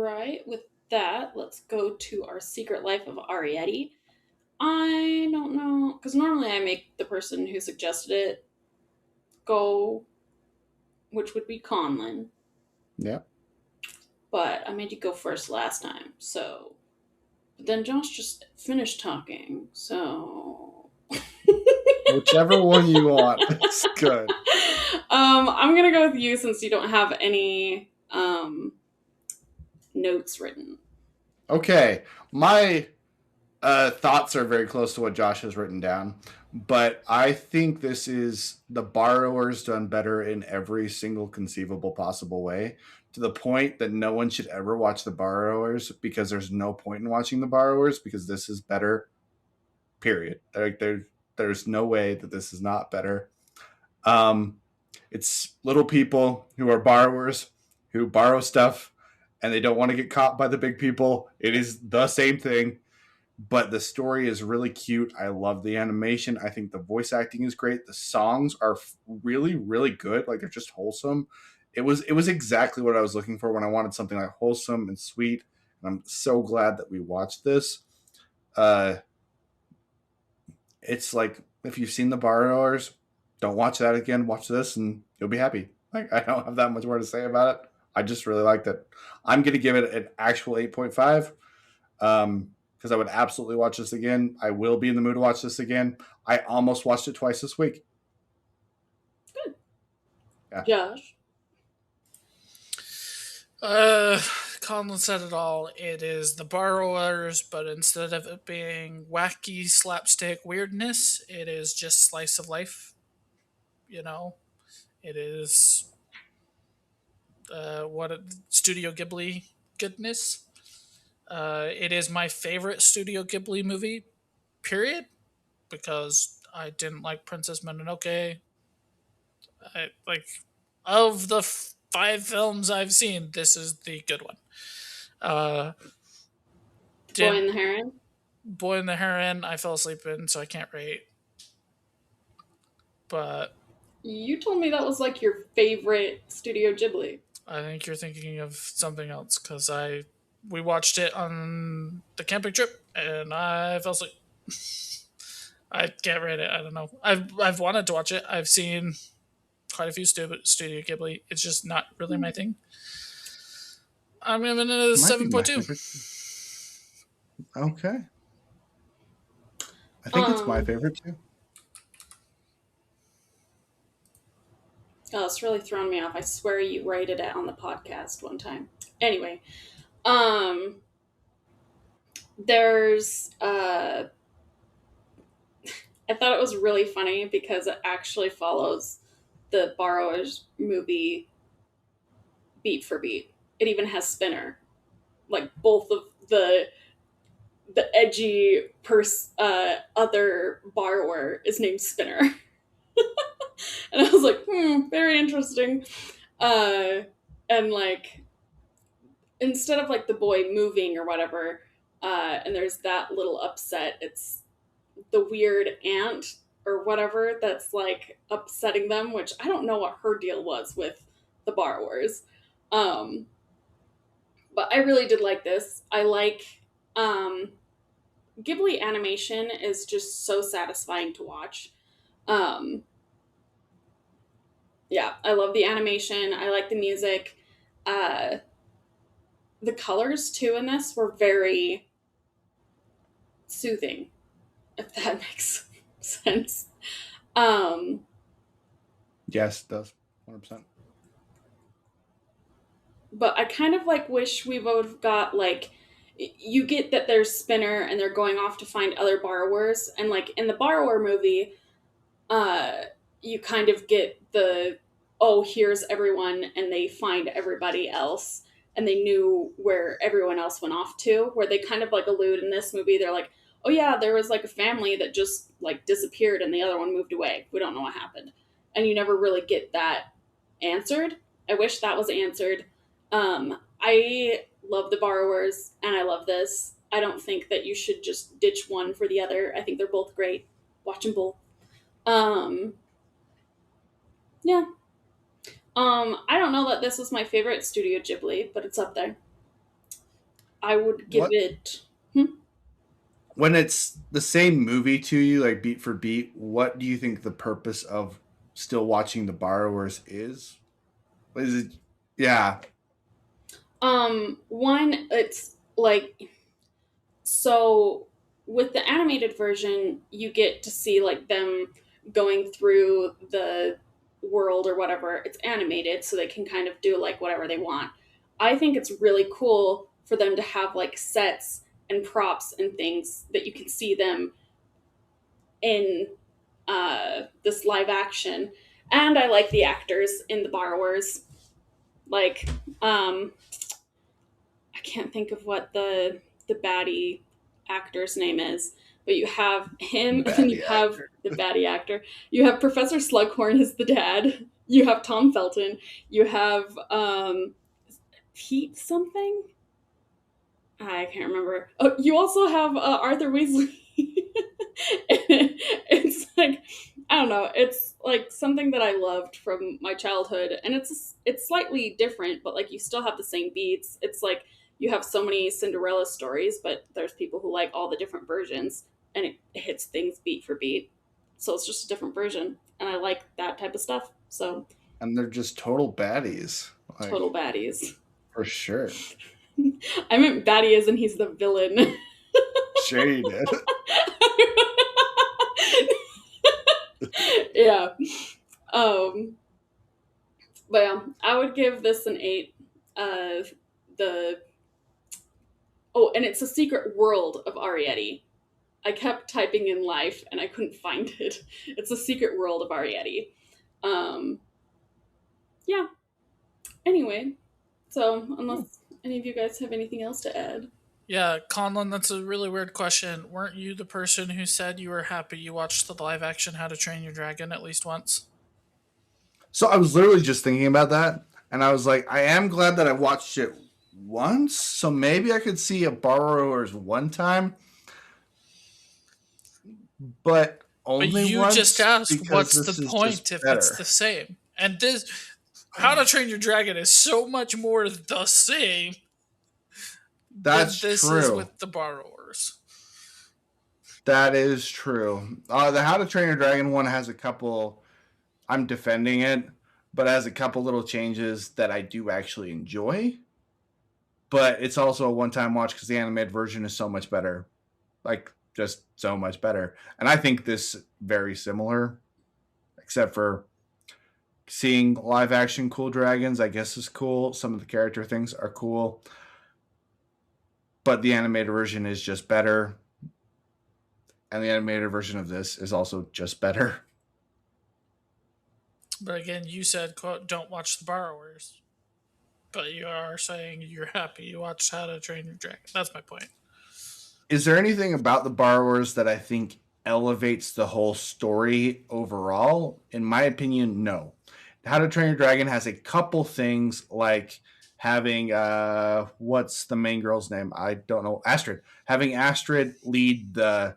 right, with that, let's go to our Secret Life of Arrietty. I don't know, because normally I make the person who suggested it go, which would be Conlon, Yeah. but I made you go first last time, so. But then Josh just finished talking, so. Whichever one you want. It's good. I'm gonna go with you since you don't have any notes written. Okay. My thoughts are very close to what Josh has written down, but I think this is the borrowers done better in every single conceivable possible way, to the point that no one should ever watch the borrowers because there's no point in watching the borrowers because this is better. Period. There's no way that this is not better. Um, it's little people who are borrowers who borrow stuff and they don't want to get caught by the big people. It is the same thing, but the story is really cute. I love the animation. I think the voice acting is great. The songs are really, really good. Like they're just wholesome. It was exactly what I was looking for when I wanted something like wholesome and sweet. And I'm so glad that we watched this. Uh, it's like if you've seen The Borrowers, don't watch that again. Watch this, and you'll be happy. Like I don't have that much more to say about it. I just really liked it. I'm gonna give it an actual 8.5. Because I would absolutely watch this again. I will be in the mood to watch this again. I almost watched it twice this week. Good. Yeah. Josh. Uh, Conlon said it all. It is The Borrowers, but instead of it being wacky slapstick weirdness, it is just slice of life. You know, it is Studio Ghibli goodness. It is my favorite Studio Ghibli movie, period, because I didn't like Princess Mononoke. I like of the five films I've seen, this is the good one. Uh, Boy didn't and the Heron. Boy and the Heron, I fell asleep in, so I can't rate. But You told me that was like your favorite Studio Ghibli. I think you're thinking of something else because we watched it on the camping trip and I fell asleep. I can't rate it. I don't know. I've wanted to watch it. I've seen quite a few Studio Ghibli. It's just not really my thing. I'm giving it a It might be my 7.2. favorite. Okay. I think it's my Um, favorite too. oh, it's really thrown me off. I swear you rated it on the podcast one time. Anyway, um, there's I thought it was really funny because it actually follows the Borrowers movie beat for beat. It even has Spinner. Like both of the edgy other borrower is named Spinner. And I was like, very interesting. Uh, and like, instead of like the boy moving or whatever, and there's that little upset, it's the weird aunt or whatever that's like upsetting them, which I don't know what her deal was with the borrowers. Um, but I really did like this. I like um, Ghibli animation is just so satisfying to watch. Um, yeah, I love the animation. I like the music. Uh, the colors too in this were very soothing, if that makes sense. Um, Yes, it does. 100%. but I kind of like wish we would have got like you get that there's Spinner and they're going off to find other borrowers, and like in the borrower movie, uh, you kind of get the oh here's everyone and they find everybody else and they knew where everyone else went off to, where they kind of like allude in this movie they're like oh yeah there was like a family that just like disappeared and the other one moved away, we don't know what happened, and you never really get that answered. I wish that was answered. I love the borrowers and I love this. I don't think that you should just ditch one for the other. I think they're both great. Watch them both. um yeah. I don't know that this was my favorite Studio Ghibli, but it's up there. I would give What it. when it's the same movie to you, like beat for beat? What do you think the purpose of still watching The Borrowers is? Is it? Yeah, One, it's like, so with the animated version, you get to see like them going through the world or whatever. It's animated, so they can kind of do like whatever they want. I think it's really cool for them to have like sets and props and things that you can see them in this live action. And I like the actors in The Borrowers. Like, I can't think of what the baddie actor's name is, but you have him, and then you baddie have actor. the baddie actor. You have Professor Slughorn as the dad. You have Tom Felton. You have Pete something. I can't remember. Oh, you also have Arthur Weasley. It's like, I don't know. It's like something that I loved from my childhood, and it's slightly different, but like you still have the same beats. It's like you have so many Cinderella stories, but there's people who like all the different versions, and it hits things beat for beat. So it's just a different version, and I like that type of stuff. So And they're just total baddies, like total baddies. for sure. I meant baddie as in he's the villain. Sure, you did. Yeah. Um, but yeah, I would give this an 8. The Oh, and it's a secret world of Arrietty. I kept typing in life and I couldn't find it. It's a secret world of Arrietty. Um, yeah. Anyway, so unless any of you guys have anything else to add. Yeah, Conlon, that's a really weird question. Weren't you the person who said you were happy you watched the live action How to Train Your Dragon at least once? So I was literally just thinking about that, and I was like, I am glad that I watched it once, so maybe I could see a Borrowers one time, but But only you just once asked, because what's the this is just point if it's better. the same? And this, How to Train Your Dragon is so much more the same than That's this is true. with the Borrowers. That is true. The How to Train Your Dragon one has a couple. I'm defending it, but has a couple little changes that I do actually enjoy. But it's also a one-time watch because the animated version is so much better, like just so much better. And I think this very similar, except for seeing live action cool dragons. I guess is cool. Some of the character things are cool, but the animated version is just better. And the animated version of this is also just better. But again, you said, quote, don't watch the Borrowers. But you are saying you're happy you watched How to Train Your Dragon. That's my point. Is there anything about the Borrowers that I think elevates the whole story overall? In my opinion, no. How to Train Your Dragon has a couple things like having what's the main girl's name? I don't know. Astrid. Having Astrid lead the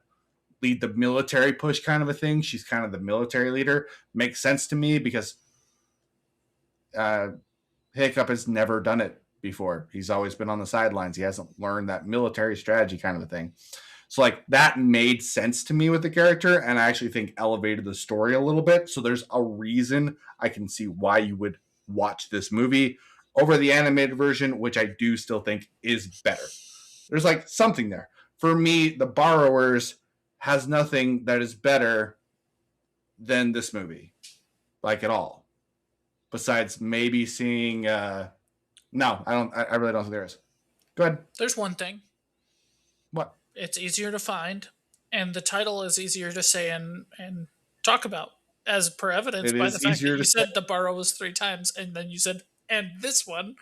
military push kind of a thing. She's kind of the military leader. Makes sense to me because uh, Hiccup has never done it before. He's always been on the sidelines. He hasn't learned that military strategy kind of a thing. So like that made sense to me with the character, and I actually think elevated the story a little bit. So there's a reason I can see why you would watch this movie over the animated version, which I do still think is better. There's like something there. For me, The Borrowers has nothing that is better than this movie, like at all. Besides maybe seeing no, I don't. I really don't think there is. Go ahead. There's one thing. What? It's easier to find, and the title is easier to say and talk about, as per evidence It by the is fact that easier you to say. said the Borrowers 3 times, and then you said, and this one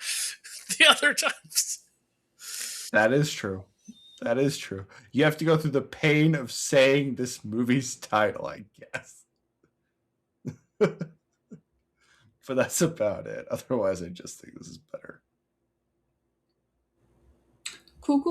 the other times. That is true. That is true. You have to go through the pain of saying this movie's title, I guess. But that's about it. Otherwise, I just think this is better.